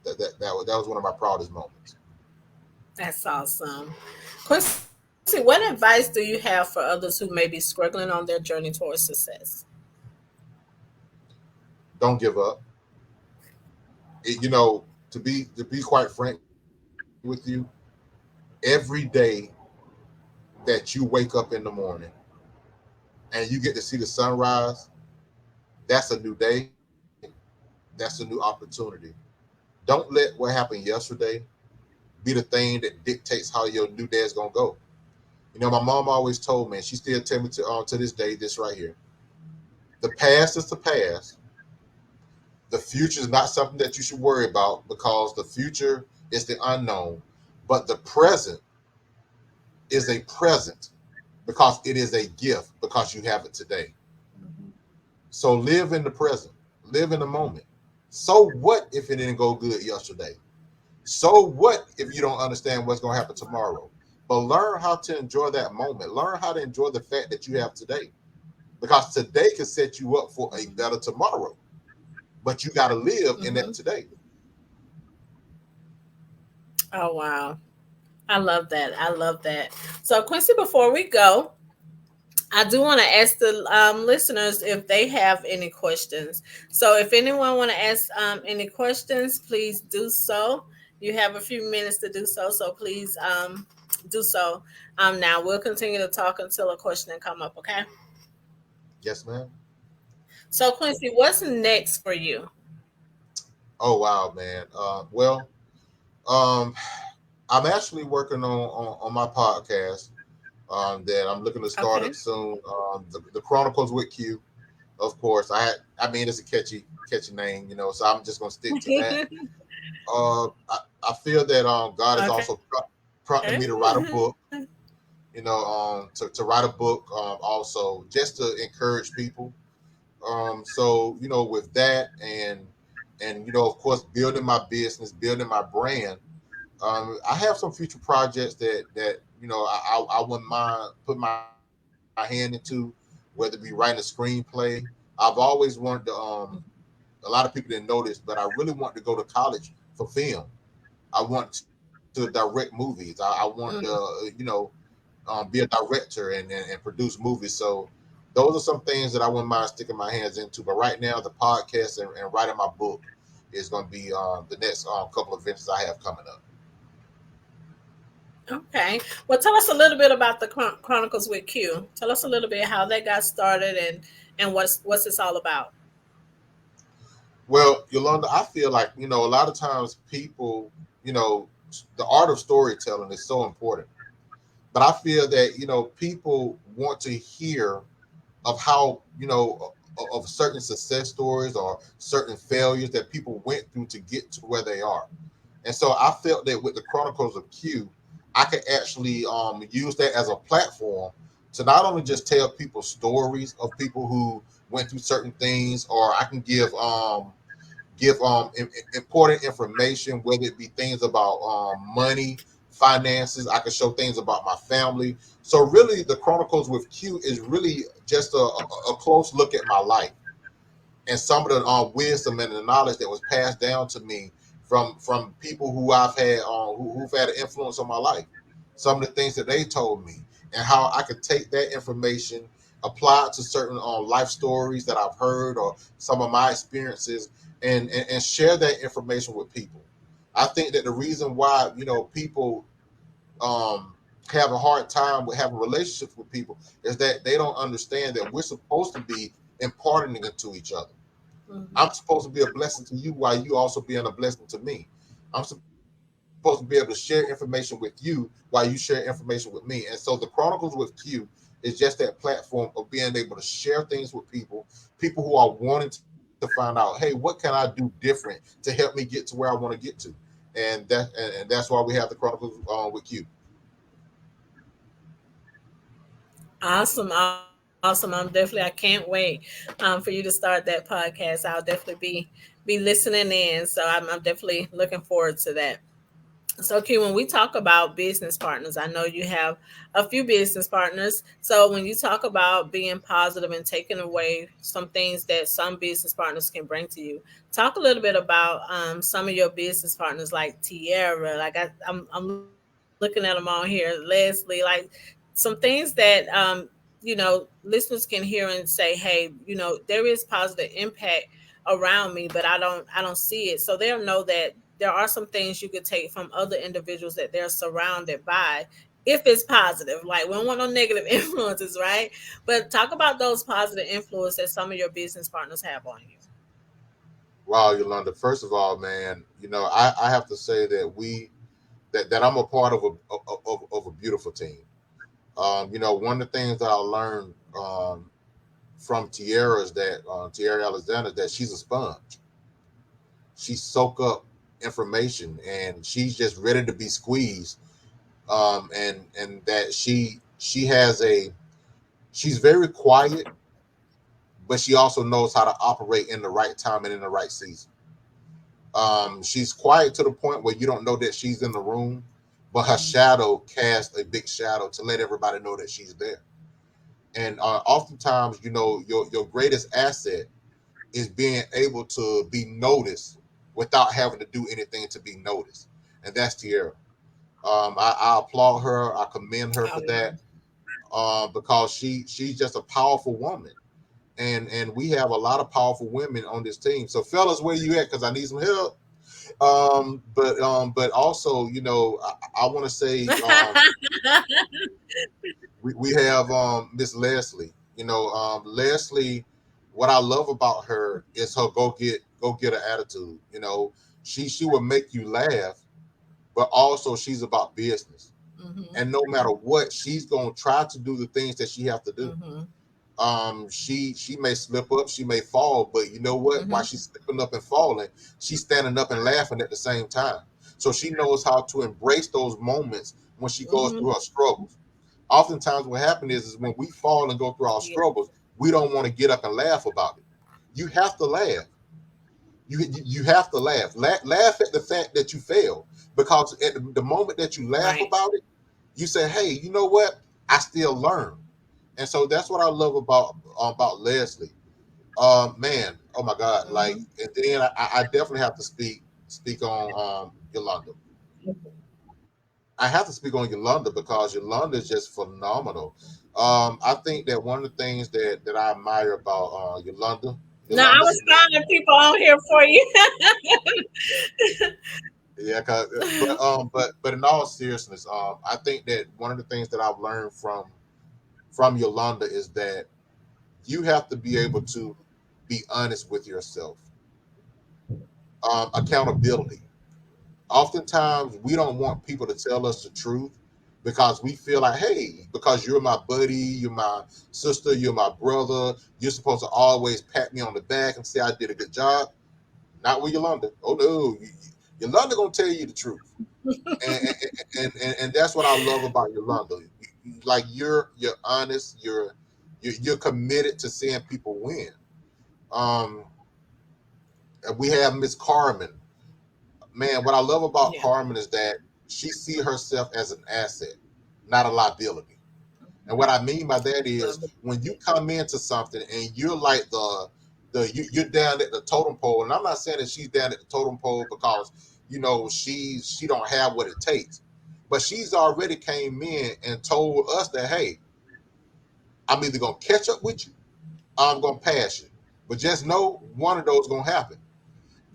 that was one of my proudest moments. That's awesome. Quincy, what advice do you have for others who may be struggling on their journey towards success? Don't give up. To be quite frank with you, every day that you wake up in the morning and you get to see the sunrise, that's a new day. That's a new opportunity. Don't let what happened yesterday be the thing that dictates how your new day is gonna go. My mom always told me, and she still tell me to this day, this right here: the past is the past. The future is not something that you should worry about because the future is the unknown. But the present is a present because it is a gift because you have it today. Mhm. So live in the present, live in the moment. So what if it didn't go good yesterday? So what if you don't understand what's going to happen tomorrow? But learn how to enjoy that moment. Learn how to enjoy the fact that you have today because today can set you up for a better tomorrow. But you got to live in Mhm. that today. Oh wow. I love that. I love that. So Quincy, before we go, I do want to ask the listeners if they have any questions. So if anyone want to ask any questions, please do so. You have a few minutes to do so. So please do so. Now we'll continue to talk until a question come up. Okay. Yes, ma'am. So Quincy, what's next for you? Oh wow, man. Well, um, I'm actually working on my podcast that I'm looking to start Okay. up soon. The Chronicles with Q, of course. I mean, it's a catchy name, so I'm just gonna stick to that. I feel that God is Okay. also prompting me to write a book. To write a book, also just to encourage people. So with that and of course building my business, building my brand. I have some future projects that I wouldn't mind put my hand into, whether it be writing a screenplay. I've always wanted to. A lot of people didn't know this, but I really want to go to college for film. I want to direct movies. I want to be a director and produce movies. So those are some things that I wouldn't mind sticking my hands into. But right now, the podcast and writing my book is going to be the next couple of ventures I have coming up. Okay. Well, tell us a little bit about the Chronicles with Q. Tell us a little bit how that got started and what's this all about. Well, Yolanda, I feel like a lot of times people, you know, the art of storytelling is so important. But I feel that people want to hear of how of certain success stories or certain failures that people went through to get to where they are. And so I felt that with the Chronicles of Q, I could actually use that as a platform to not only just tell people stories of people who went through certain things, or I can give important information, whether it be things about money, finances. I can show things about my family. So really, the Chronicles with Q is really just a close look at my life and some of the wisdom and the knowledge that was passed down to me from people who I've had who've had an influence on my life. Some of the things that they told me and how I could take that information apply it to certain life stories that I've heard or some of my experiences, and share that information with people. I think that the reason why people um, have a hard time with having relationships with people is that they don't understand that we're supposed to be imparting it to each other. Mhm. I'm supposed to be a blessing to you while you also being a blessing to me. I'm supposed to be able to share information with you while you share information with me. And so the Chronicles with Q is just that platform of being able to share things with people who are wanting to find out, hey, what can I do different to help me get to where I want to get to? And that's why we have the Chronicles with Q. Awesome, awesome. I can't wait for you to start that podcast. I'll definitely be listening in. So I'm definitely looking forward to that. So, Q, when we talk about business partners, I know you have a few business partners. So, when you talk about being positive and taking away some things that some business partners can bring to you, talk a little bit about some of your business partners, like Tierra. Like I'm looking at them all here, Leslie. Like some things that listeners can hear and say, hey, there is positive impact around me, but I don't see it. So they'll know that there are some things you could take from other individuals that they're surrounded by if it's positive. Like we don't want no negative influences, right? But talk about those positive influences that some of your business partners have on you. Wow, Yolanda. First of all, man, I have to say that that I'm a part of a beautiful team. One of the things that I learned from Tierra is that Tierra Alexander, that she's a sponge. She soak up information and she's just ready to be squeezed. And that she has a she's very quiet, but she also knows how to operate in the right time and in the right season. She's quiet to the point where you don't know that she's in the room, but her shadow casts a big shadow to let everybody know that she's there. And oftentimes, your greatest asset is being able to be noticed without having to do anything to be noticed. And that's Tierra. I applaud her. I commend her Oh for yeah. that, because she's just a powerful woman. And we have a lot of powerful women on this team. So, fellas, where you at? Because I need some help. But also, I want to say, we have Miss Leslie. Leslie. What I love about her is her go get her attitude. She will make you laugh, but also she's about business. Mhm. And no matter what, she's gonna try to do the things that she have to do. Mhm. She may slip up, she may fall, but you know what? While Mhm. she's slipping up and falling, she's standing up and laughing at the same time. So she knows how to embrace those moments when she goes Mhm. through her struggles. Oftentimes, what happens is when we fall and go through our Yeah. struggles, we don't want to get up and laugh about it. You have to laugh. You have to laugh. Laugh at the fact that you failed, because at the moment that you laugh Right. about it, you say, "Hey, you know what? I still learn." And so that's what I love about Leslie. Man, oh my God! Like, Mhm. and then I definitely have to speak on Yolanda. I have to speak on Yolanda because Yolanda is just phenomenal. I think that one of the things that I admire about Yolanda, No, I Yolanda, was finding people on here for you. yeah, but in all seriousness, I think that one of the things that I've learned from Yolanda is that you have to be able to be honest with yourself. Accountability. Oftentimes, we don't want people to tell us the truth because we feel like, hey, because you're my buddy, you're my sister, you're my brother, you're supposed to always pat me on the back and say I did a good job. Not with Yolanda. Oh no, Yolanda gonna tell you the truth, and that's what I love about Yolanda. Like, you're honest, you're committed to seeing people win. Um, we have Miss Carmen. Man, what I love about Yeah. Carmen is that she see herself as an asset, not a liability. And what I mean by that is Love it. when you come into something and you're like you're down at the totem pole, and I'm not saying that she's down at the totem pole because she don't have what it takes, but she's already came in and told us that, hey, I'm either gonna catch up with you or I'm gonna pass you. But just know one of those gonna happen.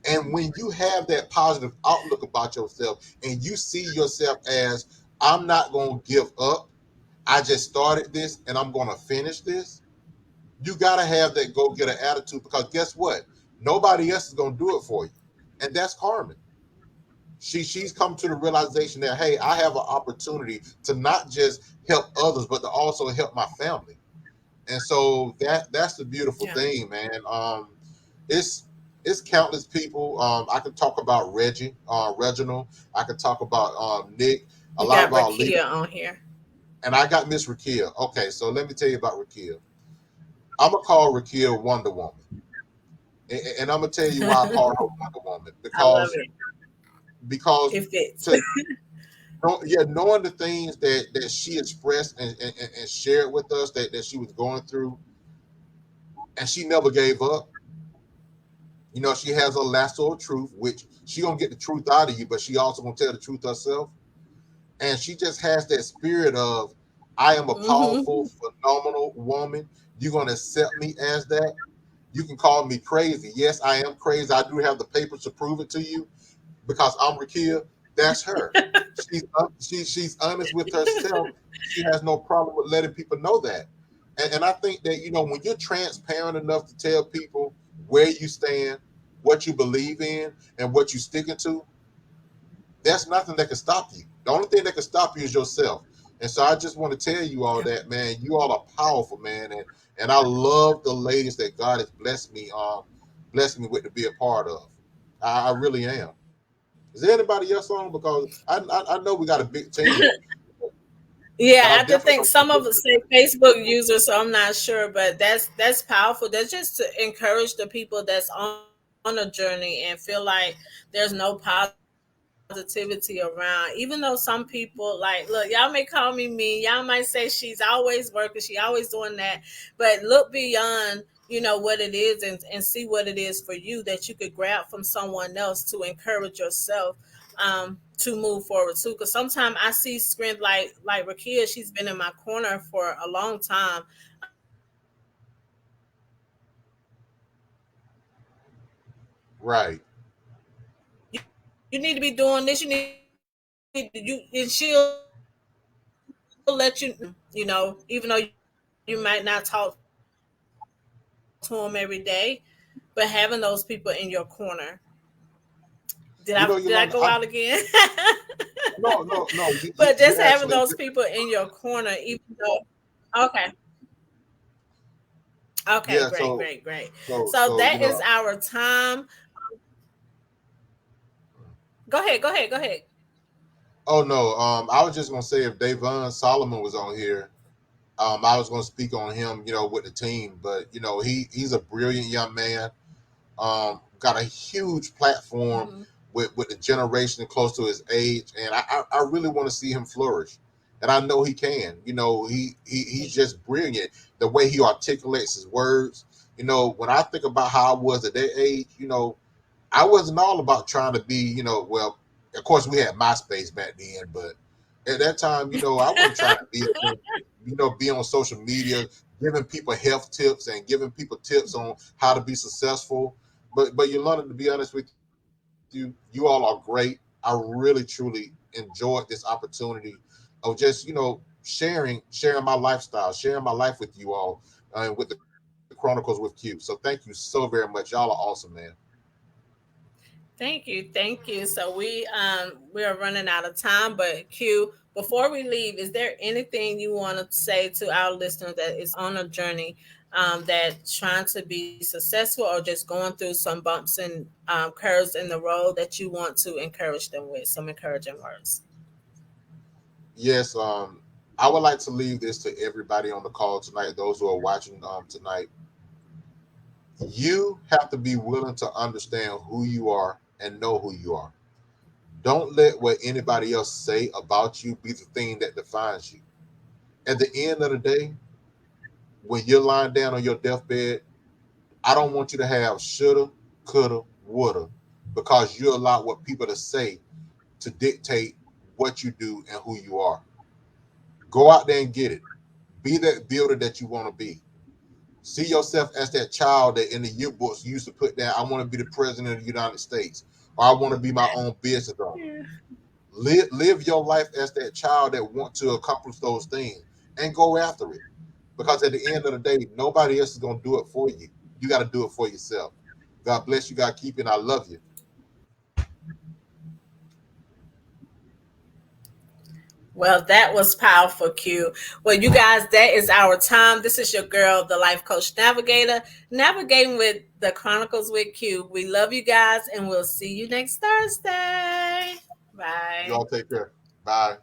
And when you have that positive outlook about yourself and you see yourself as, I'm not gonna give up. I just started this and I'm gonna finish this. You gotta have that go getter attitude, because guess what? Nobody else is gonna do it for you. And that's Carmen. She's come to the realization that, hey, I have an opportunity to not just help others, but to also help my family. And so that's the beautiful Yeah. thing, man. It's it's countless people. I could talk about Reggie, Reginald. I could talk about Nick. A You lot got of our leaders, Rakia on here. and I got Miss Rakia. Okay, so let me tell you about Rakia. I'm gonna call Rakia Wonder Woman, and I'm gonna tell you why I call her Wonder Woman, I love because it. because It fits. to yeah, knowing the things that she expressed and shared with us that she was going through, and she never gave up. You know, she has a lasso of truth, which she gonna get the truth out of you, but she also gonna tell the truth herself. And she just has that spirit of, I am a powerful, Hmm. phenomenal woman. You're gonna accept me as that. You can call me crazy. Yes, I am crazy. I do have the papers to prove it to you, because I'm Rakia. That's her. She's honest with herself. She has no problem with letting people know that. And I think that, when you're transparent enough to tell people where you stand, what you believe in, and what you're sticking to, there's nothing that can stop you. The only thing that can stop you is yourself. And so I just want to tell you all Yeah. that, man. You all are powerful, man, and I love the ladies that God has blessed me with to be a part of. I really am. Is there anybody else on? Because I know we got a big team, but Yeah, I I have to definitely think don't some want of us say Facebook users, so I'm not sure, but that's powerful. That's just to encourage the people that's on a journey and feel like there's no positivity around. Even though some people like, look, y'all may call me mean, y'all might say she's always working, she always doing that, but look beyond, what it is, and see what it is for you that you could grab from someone else to encourage yourself to move forward too. Because sometimes I see strength like Rakia, she's been in my corner for a long time. You need to be doing this. You need to be doing that. You need to be doing this. You need to be doing that. right. And she'll let you know even though you might not talk to them every day, but having those people in your corner. Did I go out Yolanda, again? no. But You, just you having those actually, people in your corner, even though, okay, okay, yeah. great, So great, great. so So so that is our time. Go ahead, go ahead, go ahead. Oh no. I was just gonna say, if Davon Solomon was on here, I was gonna speak on him, with the team. But he's a brilliant young man. Got a huge platform Hmm. with the generation close to his age, and I really want to see him flourish, and I know he can. He's just brilliant. The way he articulates his words. When I think about how I was at that age, I wasn't all about trying to be, well, of course we had MySpace back then, but at that time, I wasn't trying to be on social media, giving people health tips and giving people tips on how to be successful. But Yolanda, to be honest with you all are great. I really truly enjoyed this opportunity of just, sharing my lifestyle, sharing my life with you all, and with the Chronicles with Q. So thank you so very much. Y'all are awesome, man. Thank you, thank you. So we are running out of time, but Q, before we leave, is there anything you want to say to our listeners that is on a journey, that's trying to be successful or just going through some bumps and curves in the road that you want to encourage them with some encouraging words? Yes, I would like to leave this to everybody on the call tonight, those who are watching tonight. You have to be willing to understand who you are and know who you are. Don't let what anybody else say about you be the thing that defines you. At the end of the day, when you're lying down on your deathbed, I don't want you to have shoulda, coulda, woulda, because you allow what people to say to dictate what you do and who you are. Go out there and get it. Be that builder that you want to be. See yourself as that child that in the yearbooks you used to put down, I want to be the president of the United States, or I want to be my own business owner. Yeah. Live your life as that child that want to accomplish those things and go after it. Because at the end of the day, nobody else is gonna do it for you. You got to do it for yourself. God bless you. God keep you. And I love you. Well, that was powerful, Q. Well, you guys, that is our time. This is your girl, the Life Coach Navigator, navigating with the Chronicles with Q. We love you guys, and we'll see you next Thursday. You Bye. all take care. Bye.